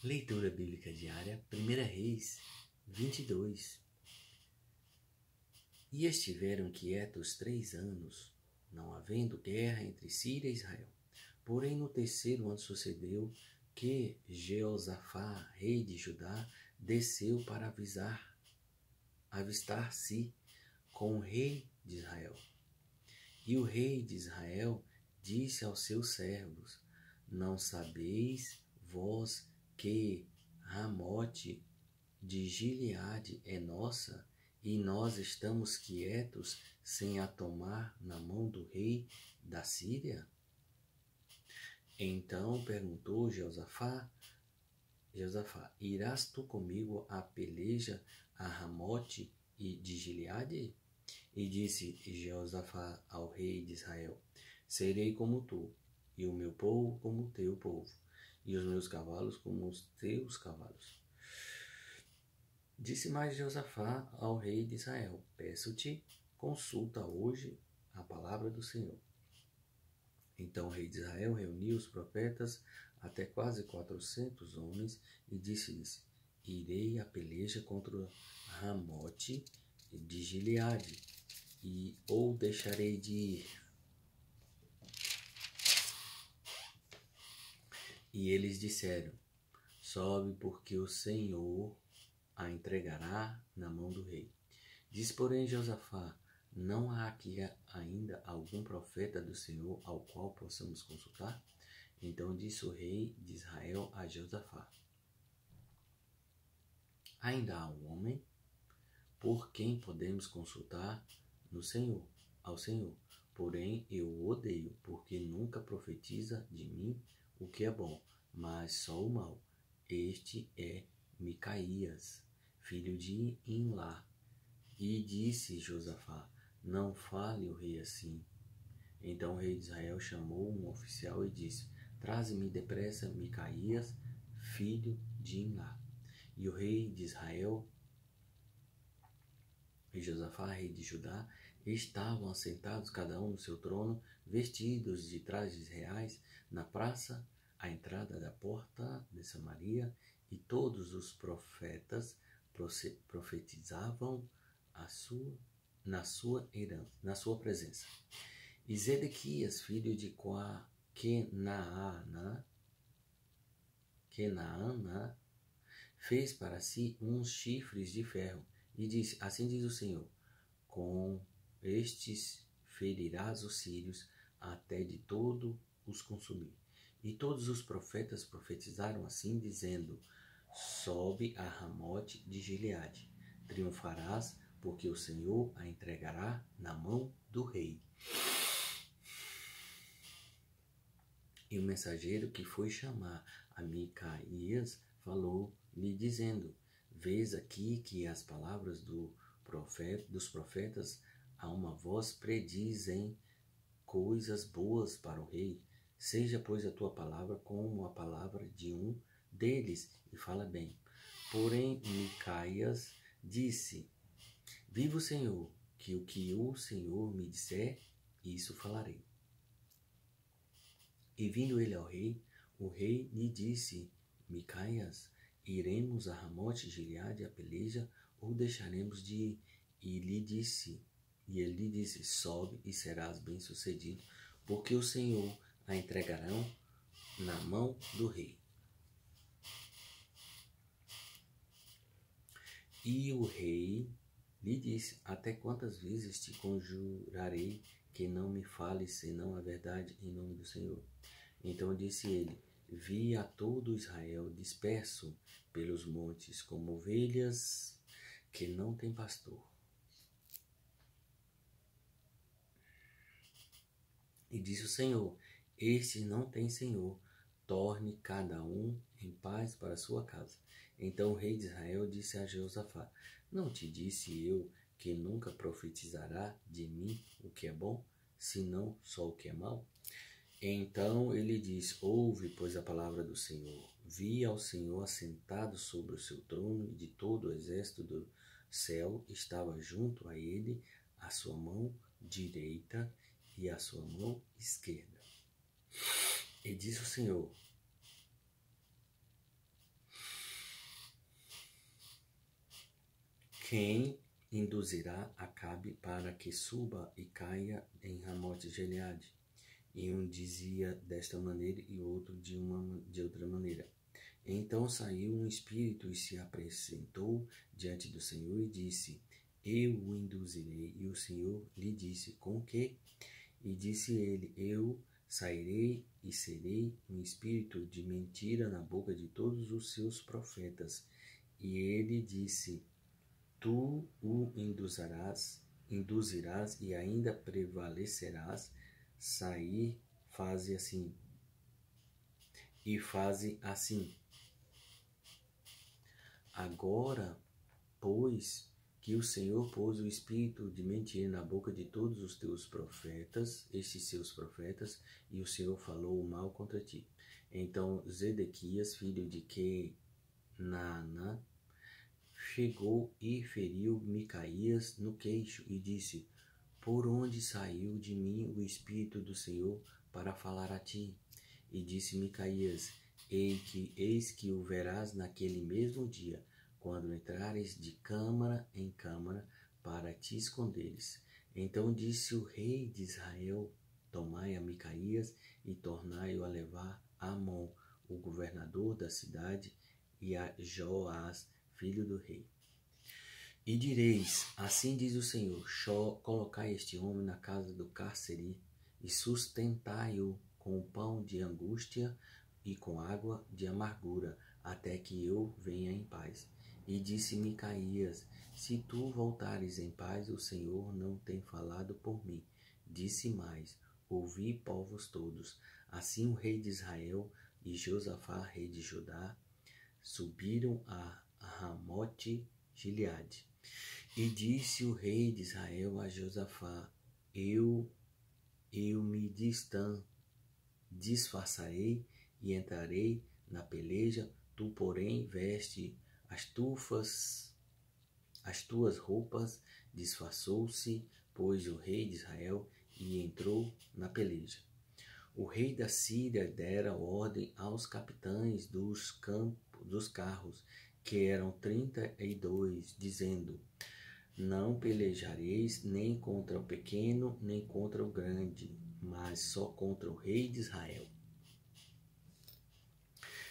Leitura Bíblica Diária, 1 Reis 22. E estiveram quietos 3 anos, não havendo guerra entre Síria e Israel. Porém, no 3º ano sucedeu que Jeosafá, rei de Judá, desceu para avistar-se com o rei de Israel. E o rei de Israel disse aos seus servos: Não sabeis vós que Ramote de Gileade é nossa, e nós estamos quietos sem a tomar na mão do rei da Síria? Então perguntou Jeosafá: irás tu comigo à peleja a Ramote de Gileade? E disse Jeosafá ao rei de Israel: Serei como tu, e o meu povo como o teu povo, e os meus cavalos como os teus cavalos. Disse mais Jeosafá ao rei de Israel: Peço-te, consulta hoje a palavra do Senhor. Então o rei de Israel reuniu os profetas, até quase 400 homens, e disse-lhes: Irei à peleja contra Ramote de Gileade, ou deixarei de ir. E eles disseram: Sobe, porque o Senhor a entregará na mão do rei. Diz, porém, Jeosafá: Não há aqui ainda algum profeta do Senhor ao qual possamos consultar? Então disse o rei de Israel a Jeosafá: Ainda há um homem por quem podemos consultar ao Senhor. Porém, eu o odeio, porque nunca profetiza de mim o que é bom, mas só o mal. Este é Micaías, filho de Imlá. E disse Josafá: Não fale o rei assim. Então o rei de Israel chamou um oficial e disse: Traze-me depressa Micaías, filho de Imlá. E o rei de Israel e Josafá, rei de Judá, estavam assentados cada um no seu trono, vestidos de trajes reais, na praça, à entrada da porta de Samaria, e todos os profetas profetizavam na sua presença. E Zedequias, filho de Kenaana, fez para si uns chifres de ferro, e disse: Assim diz o Senhor: Com estes ferirás os sírios até de todo os consumir. E todos os profetas profetizaram assim, dizendo: Sobe a Ramote de Gileade, triunfarás, porque o Senhor a entregará na mão do rei. E o mensageiro que foi chamar a Micaías falou-lhe, dizendo: Vês aqui que as palavras dos profetas a uma voz predizem coisas boas para o rei. Seja, pois, a tua palavra como a palavra de um deles, e fala bem. Porém, Micaías disse: Viva o Senhor, que o Senhor me disser, isso falarei. E vindo ele ao rei, o rei lhe disse: Micaías, iremos a Ramote de Gileade a peleja, ou deixaremos de ir? E ele lhe disse: Sobe e serás bem-sucedido, porque o Senhor a entregarão na mão do rei. E o rei lhe disse: Até quantas vezes te conjurarei que não me fales senão a verdade em nome do Senhor? Então disse ele: Vi a todo Israel disperso pelos montes como ovelhas que não têm pastor. E disse o Senhor: Estes não têm senhor, torne cada um em paz para sua casa. Então o rei de Israel disse a Jeosafá: Não te disse eu que nunca profetizará de mim o que é bom, senão só o que é mau? Então ele diz: Ouve, pois, a palavra do Senhor. Vi ao Senhor assentado sobre o seu trono, e de todo o exército do céu estava junto a ele, a sua mão direita e a sua mão esquerda. E disse o Senhor: Quem induzirá Acabe para que suba e caia em Ramote Gileade? E um dizia desta maneira e outro de outra maneira. Então saiu um espírito e se apresentou diante do Senhor e disse: Eu o induzirei. E o Senhor lhe disse: Com que? E disse ele: Eu sairei e serei um espírito de mentira na boca de todos os seus profetas. E ele disse: Tu o induzirás e ainda prevalecerás. Sair, faze assim. E faze assim. Agora, pois, que o Senhor pôs o espírito de mentira na boca de todos os teus profetas, estes seus profetas, e o Senhor falou o mal contra ti. Então Zedequias, filho de Kenaana, chegou e feriu Micaías no queixo e disse: Por onde saiu de mim o espírito do Senhor para falar a ti? E disse Micaías: Eis que o verás naquele mesmo dia, quando entrares de câmara em câmara para te esconderes. Então disse o rei de Israel: Tomai a Micaías e tornai-o a levar a Amon, o governador da cidade, e a Joás, filho do rei. E direis: Assim diz o Senhor: colocai este homem na casa do cárcere e sustentai-o com pão de angústia e com água de amargura, até que eu venha em paz. E disse Micaías: Se tu voltares em paz, o Senhor não tem falado por mim. Disse mais: Ouvi, povos todos. Assim o rei de Israel e Josafá, rei de Judá, subiram a Ramote Gileade. E disse o rei de Israel a Josafá: Eu me disfarçarei e entrarei na peleja, tu, porém, veste as tuas roupas. Disfarçou-se, pois, o rei de Israel e entrou na peleja. O rei da Síria dera ordem aos capitães dos carros, que eram 32, dizendo: Não pelejareis nem contra o pequeno, nem contra o grande, mas só contra o rei de Israel.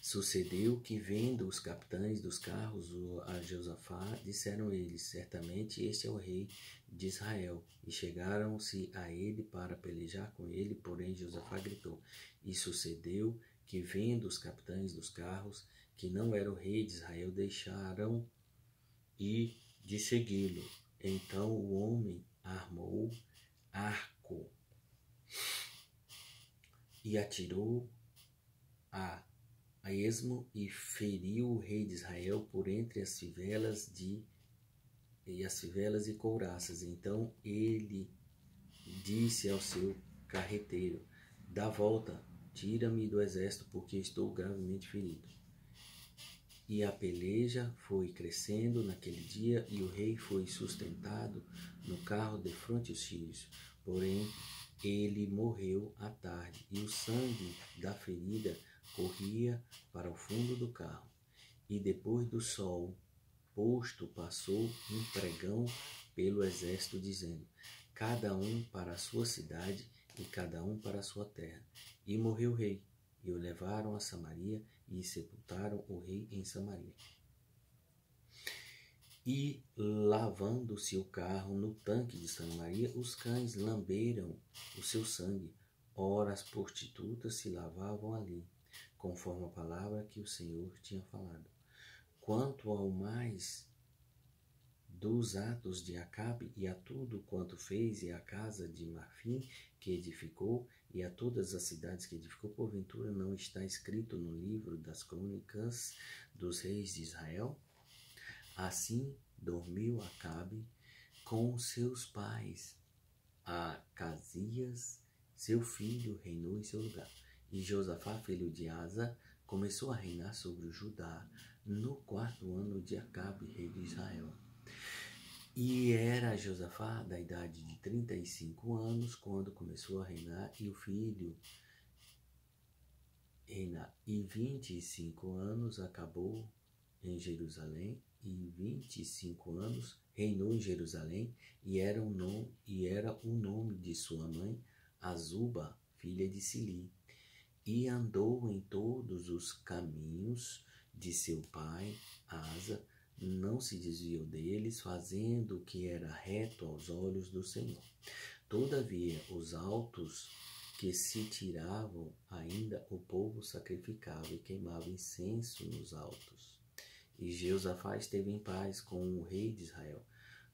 Sucedeu que, vendo os capitães dos carros a Josafá, disseram eles: Certamente este é o rei de Israel. E chegaram-se a ele para pelejar com ele, porém Josafá gritou. E sucedeu que, vendo os capitães dos carros que não era o rei de Israel, deixaram e de segui-lo. Então o homem armou arco e atirou a esmo e feriu o rei de Israel por entre as fivelas e couraças. Então ele disse ao seu carreteiro: Dá volta, tira-me do exército, porque estou gravemente ferido. E a peleja foi crescendo naquele dia, e o rei foi sustentado no carro defronte os filhos. Porém, ele morreu à tarde, e o sangue da ferida corria para o fundo do carro. E depois do sol posto, passou um pregão pelo exército, dizendo: Cada um para a sua cidade e cada um para a sua terra. E morreu o rei, e o levaram a Samaria, e sepultaram o rei em Samaria. E, lavando-se o carro no tanque de Samaria, os cães lamberam o seu sangue. Ora, as prostitutas se lavavam ali, conforme a palavra que o Senhor tinha falado. Quanto ao mais dos atos de Acabe, e a tudo quanto fez, e a casa de Marfim que edificou, e a todas as cidades que edificou, porventura não está escrito no livro das crônicas dos reis de Israel? Assim dormiu Acabe com seus pais. Acasias, seu filho, reinou em seu lugar. E Josafá, filho de Asa, começou a reinar sobre o Judá no 4º ano de Acabe, rei de Israel. E era Josafá da idade de 35 anos quando começou a reinar, e o filho reinar. E 25 anos acabou em Jerusalém, e 25 anos reinou em Jerusalém, e era o nome de sua mãe, Azuba, filha de Sili. E andou em todos os caminhos de seu pai, Asa, não se desviou deles, fazendo o que era reto aos olhos do Senhor. Todavia, os altos que se tiravam, ainda o povo sacrificava e queimava incenso nos altos. E Jeosafá esteve em paz com o rei de Israel.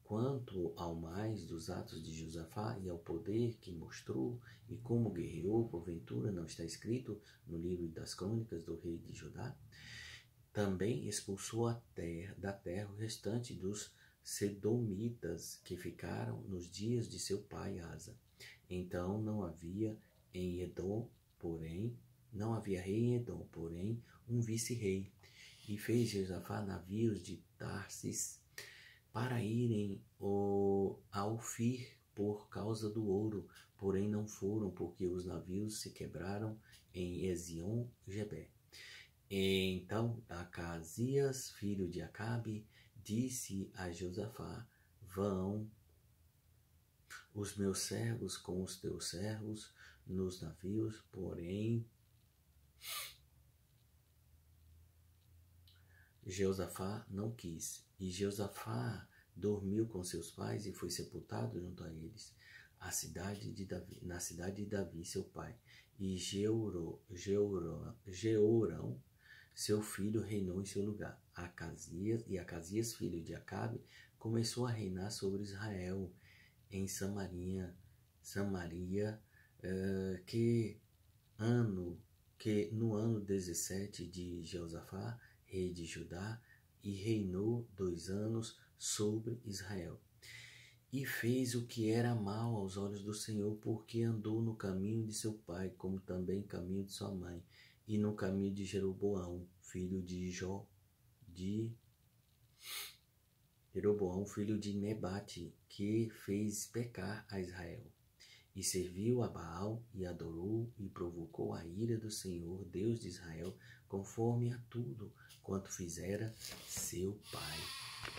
Quanto ao mais dos atos de Josafá e ao poder que mostrou e como guerreou, porventura não está escrito no livro das crônicas do rei de Judá? Também expulsou da terra o restante dos sedomitas que ficaram nos dias de seu pai Asa. Então não havia rei em Edom, porém um vice-rei. E fez Josafá navios de Tarsis para irem a Ofir por causa do ouro, porém não foram, porque os navios se quebraram em Ezion-Geber. Então Acasias, filho de Acabe, disse a Josafá: vão os meus servos com os teus servos nos navios, porém Josafá não quis. E Josafá dormiu com seus pais e foi sepultado junto a eles, na cidade de Davi, seu pai. E Jeorão, seu filho, reinou em seu lugar. Acasias, filho de Acabe, começou a reinar sobre Israel em Samaria, que no ano 17 de Josafá, rei de Judá, e reinou 2 anos sobre Israel. E fez o que era mal aos olhos do Senhor, porque andou no caminho de seu pai, como também no caminho de sua mãe, e no caminho de Jeroboão, filho de Nebate, que fez pecar a Israel. E serviu a Baal, e adorou, e provocou a ira do Senhor, Deus de Israel, conforme a tudo quanto fizera seu pai.